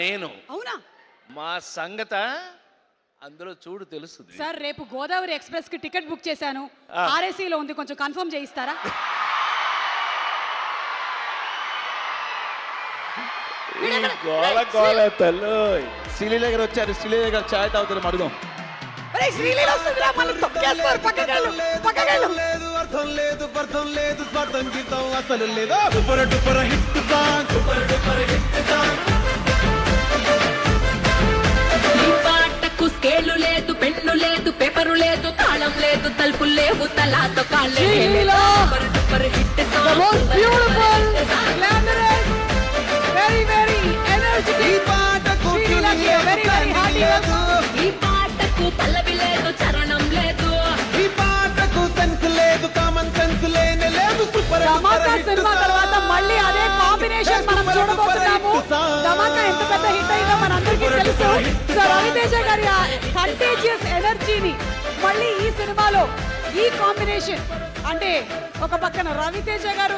నేను అవునా మా సంగత అందులో చూడు తెలుస్తుంది. సార్ రేపు గోదావరి ఎక్స్ప్రెస్ కి టికెట్ బుక్ చేశాను. ఆ. ఆర్ఏసీలో ఉంది, కొంచెం కన్ఫర్మ్ చేయిస్తారా? ఈ గోల గోల తల్లు శ్రీలీల గారు వచ్చారు. శ్రీలీల గారు ఛాయ్ తాగుతారు, అడుగుదాం. ఒరేయ్, శ్రీలీల వస్తుందిరా, మళ్ళీ తొక్కేస్తారు. పక్కకెళ్ళు. అర్థం లేదు అర్థం లేదు స్వార్థం గీతం అసలు లేదు. Super duper hit song, super duper hit song. ఈ పాటకు స్కేలు లేదు, పెన్ను లేదు, పేపరు లేదు, తాళం లేదు, తలుపులు లేవు, తలాతో కాళ్ళు Sreeleela! The most beautiful, glamorous, very, very energetic. ఈ పాటకు శ్రీలీలకి a very, very hearty welcome. ఈ పాటకు పల్లవి లేదు, చరణం లేదు. ఈ పాటకు సెన్స్ లేదు, కామన్ సెన్స్ లేనే లేదు. సూపర్ ధమాకా సినిమా తర్వాత మళ్ళీ అదే కాంబినేషన్ మనం చూడబోతున్నాము. ధమాకా ఎంత పెద్ద హిట్ అయిందో మనందరికీ తెలుసు. సో రవితేజ గారి కంటేజియస్ ఎనర్జీని మళ్ళీ ఈ సినిమాలో ఈ కాంబినేషన్, అంటే ఒక పక్కన రవితేజ గారు